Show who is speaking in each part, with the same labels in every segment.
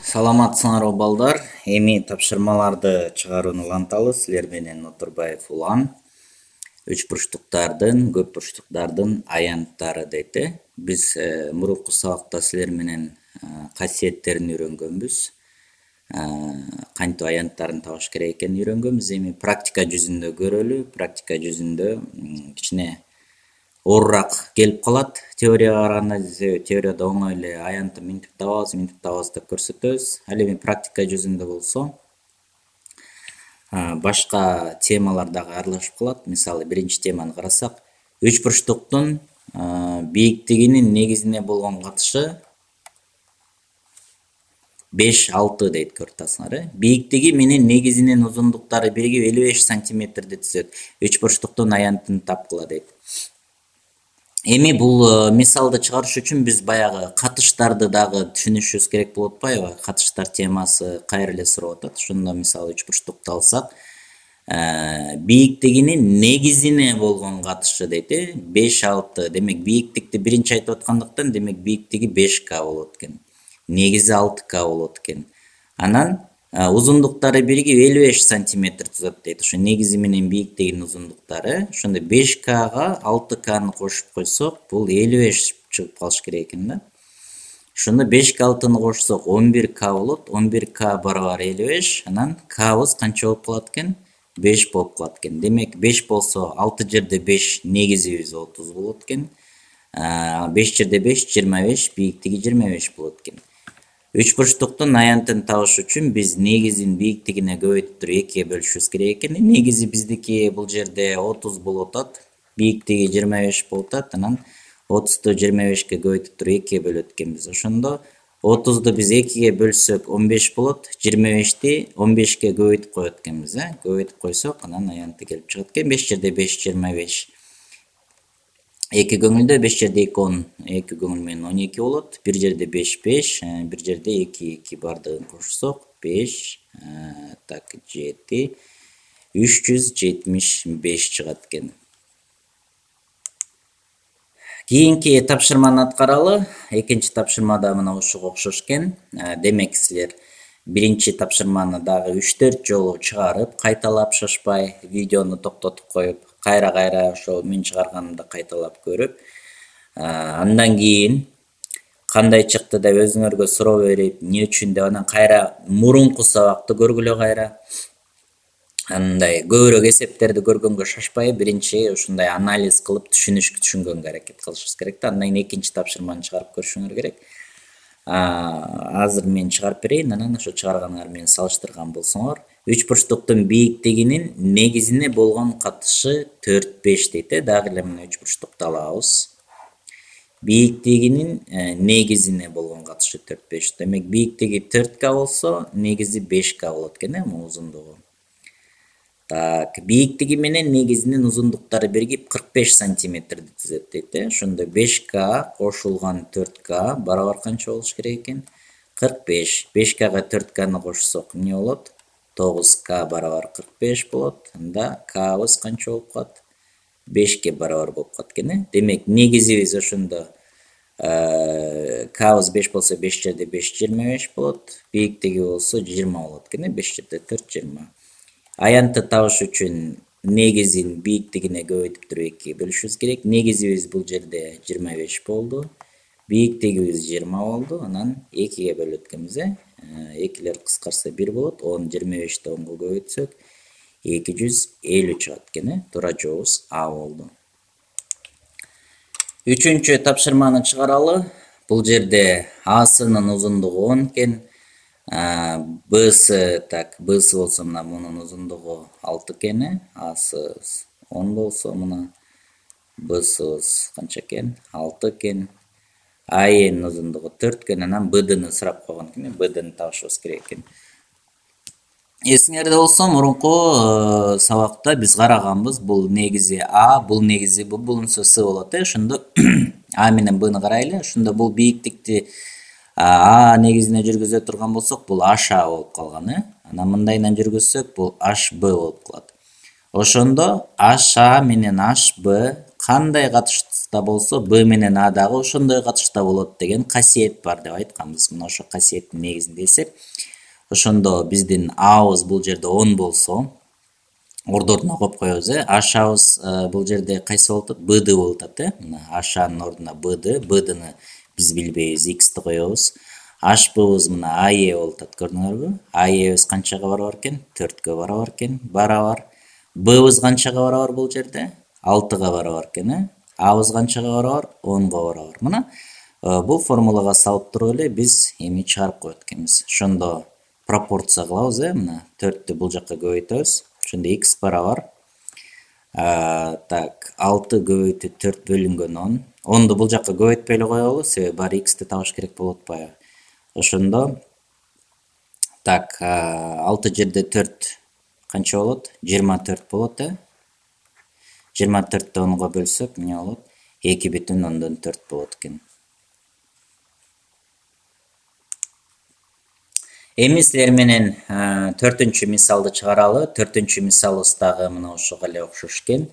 Speaker 1: Саламатсыңарбы балдар. Эми тапшырмаларды чыгарууну уланталы. Силер менен Отурбаев Улан. Үч бурчтуктардын, көп бурчтуктардын аянттары дейт. Биз мурунку сабакта силер менен касиеттерин үйрөнгөнбүз. Кантип аянттарын табыш керек экенин үйрөнгөнбүз. Эми практика жүзүндө көрөлү. Практика жүзүндө кичине оорураак келип калат. Теорияга караганда теорияда оңой эле аянтты минтип табабыз деп көрсөтөбүз. Ал эми практика жүзүндө болсо башка темалар дагы аралашып калат. Мисалы, биринчи теманы карасак, үч бурчтуктун бийиктигинин негизине болгон катышы 5-6 дейт, көрүп Бийиктиги менен негизинин узундуктары биригип 55 сантиметрди түзөт. Үч бурчтуктун аянтын тапкыла дейт. Эми бул мисалды чыгарыш үчүн биз баягы катыштарды дагы түшүнүшүбүз керек болуп атпайбы? Катыштар темасы кайра эле сурап атат. Ошондо мисалы үч бурчтукту алсак, бийиктигинин негизине болгон катышы дейт, 5-6. Демек бийиктикти биринчи айтып аткандыктан, демек бийиктиги 5К болот экен. Негизи 6К болот экен. Анан узундуктары биригип 55 сантиметр түзөт дейт. Ошо негизи менен бийиктигинин узундуктары. Ошондо 5Кга 6Кны кошуп койсок, бул 55 чыгып калыш керек экен да. Ошондо 5К 6-ны кошсок 11К болот. 11К барабар 55. Анан Кбыз канча болуп калат экен? 5 болуп калат экен. Демек 5 болсо 6 жерде 5 негизибиз 30 болот экен. 5 жерде 5 25, бийиктиги 25 болот экен. Үч бурчтуктун аянтын табыш үчүн биз негизин бийиктигине көбөйтүп туруп 2-ге бөлүшүбүз керек экен. Негизи биздики бул жерде 30 болуп атат, бийиктиги 25 болуп атат. Анан 30-ту 25-ке көбөйтүп туруп 2-ге бөлөт экенбиз. Ошондо 30-ду биз 2-ге бөлсөк 15 болот, 25-ти 15-ке көбөйтүп коет экенбиз, Көбөйтүп койсок, анан аянты келип чыгат экен. 5 жерде 5 25. 2 көңүлдө 5 жерде 2 10, 2 көңүл менен 12 болот. 1 жерде 5 5, 1 жерде 2 2 бардыгын кошсок 5, 7 375 чыгат экен. Кийинки тапшырманы аткаралы. Экинчи тапшырмада мына ушуга окшош экен. Демек силер биринчи тапшырманы дагы 3-4 жолу чыгарып, кайталап шашпай, видеону токтотуп коюп, кайра ошо мен чыгарганымды кайталап көрүп, андан кийин кандай чыкты деп өзүңөргө суроо берип, эмне үчүн деп анан кайра мурунку сабакты көргүлө кайра. Андай көбүрөөк эсептерди көргөнгө шашпай, биринчи ушундай анализ кылып түшүнгөнгө аракет кылышыбыз керек да. Андан кийин экинчи тапшырманы чыгарып көрүшүңөр керек. Азыр мен чыгарып берейин, анан ошо чыгарганыңар менен салыштырган болсоңор, үч бурчтуктун бийиктигинин негизине болгон катышы 4-5 дейт. Дагы эле мына үч бурчтукту алабыз. Бийиктигинин негизине болгон катышы 4-5. Демек бийиктиги 4К болсо, негизи 5К болот экен, мына узундугу. Бийиктиги менен негизинин узундуктары биригип 45 сантиметрди түзөт дейт. Ошондо 5К кошулган 4К барабар канча болуш керек экен? 45. 5Кга 4Кны кошсок эмне болот? 9К барабар 45 болот. Анда Кбыз канча болуп калат? 5ке барабар болуп калат экен. Демек негизибиз ошондо Кбыз 5 болсо 5 жерде 5 25 болот. Бийиктиги болсо 20 болот экен. 5 жерде 4 20. Аянтты табыш үчүн негизин бийиктигине көбөйтүп туруп 2-ге бөлүшүбүз керек. Негизибиз бул жерде 25 болду. Бийиктигибиз 20 болду. Анан 2-ге бөлөт экенбиз. 2лер кыскарса 1 болот. 10 25-ти 10-го көбөйтсөк 250 чыгат экен. Туура жообубуз А болду. Үчүнчү тапшырманы чыгаралы. Бул жерде Асынын узундугу 10 экен. Б'сы болсо мына мунун узундугу 6 экен. Асы 10 болсо мына Б'сыбыз канча экен? 6 экен. Айнын узундугу 4 экен. Анан Б'дыны сурап койгон экен. Б'дыны табышыбыз керек экен. Эсиңерде болсо, мурунку сабакта биз караганбыз. Бул негизи А, бул негизи Б, булунсу С болот. Ошондо А менен Б'ны карайлы. Ошондо бул бийиктикти А негизине жүргүзө турган болсок, бул HA болуп калган. Анан мындайынан жүргүзсөк, бул HB болуп калат. Ошондо HA менен HB кандай катышта болсо б менен а дагы ошондой катышта болот деген касиет бар деп айтканбыз. Мына ошо касиеттин негизинде эсеп ошондо биздин абыз бул жерде 10 болсо ордордуна коюп коебуз. Ашабыз бул жерде кайсы болуп атат? Бды болуп атат. Мына ашанын ордуна бдны биз билбейбиз, x'ти коебуз. Ашбыбыз мына ае болуп атат, көрдүңөрбү? Аебиз канчага барабар экен? 4кө барабар экен, барабар. Ббыз канчага барабар бул жерде? 6га барабар экен, Абыз канчага барабар? 10го барабар. Мына бул формулага салып туруп эле биз эми чыгарып коет экенбиз. Ошондо пропорция кылабыз, мына 4тү бул жакка көбөйтөбүз. Ошондо x барабар. Так, 6 көбөйтүү 4 бөлүнгөн 10. 10ду бул жакка көбөйтпөй эле коелу, себеби баары x'ти табыш керек болуп атпайбы? Ошондо так, 6 жерде 4 канча болот? 24 болот, 24-тү 10го бөлсөк, эмне болот? 2,4 болот экен. Эми силер менен 4-чү мисалды чыгаралы. 4-чү мисалыбыз дагы мына ошого эле окшош экен.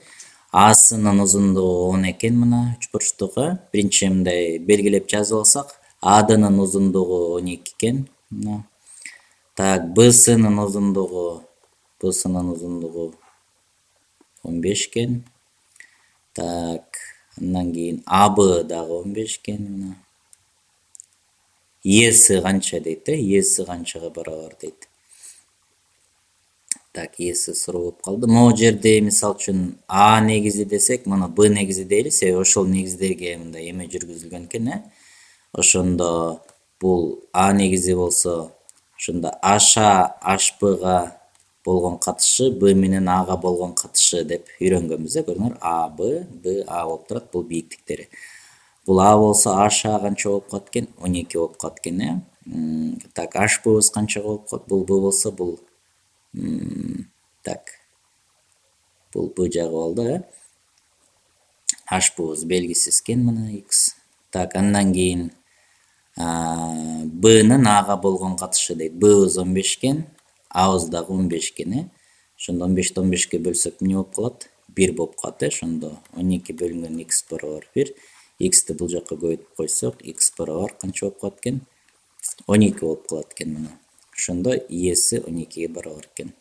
Speaker 1: Асынын узундугу 10 экен, мына 3 бурчтугу. Биринчи мындай белгилеп жазып алсак, АДнын узундугу 12 экен. Мына. Так, БСнын узундугу 15 экен. Так, андан кийин АБ дагы 15 экен, мына. Эси канча дейт, Эси канчага барабар дейт. Так, Эси суроо болуп калды. Могу жерде мисал үчүн А негизи десек, мына Б негизи дейли, себеби ошол негиздерге мындай эме жүргүзүлгөн экен, Ошондо бул А негизи болсо, ошондо Аша HBга болгон катышы Б менен Ага болгон катышы деп үйрөнгөнбүз, көрдүңөр? А Б, Б А болуп турат, бул бийиктиктери. Бул А болсо Аша канча болуп калат экен? 12 болуп калат экен, Так, HBбыз канча болуп калат? Бул Б болсо, бул так. Бул Б жагы болду, HBбыз белгисиз экен, мына X. Так, андан кийин Бнын Ага болгон катышы дейт. Ббыз 15 экен, Абыз дагы 15 экен, Ошондо 15-ти 15ке бөлсөк эмне болуп калат? 1 болуп калат, Ошондо 12 бөлүнгөн x барабар 1. X'ти бул жакка көбөйтүп койсок, x барабар канча болуп калат экен? 12 болуп калат экен, мына. Ошондо Эси 12ге барабар экен.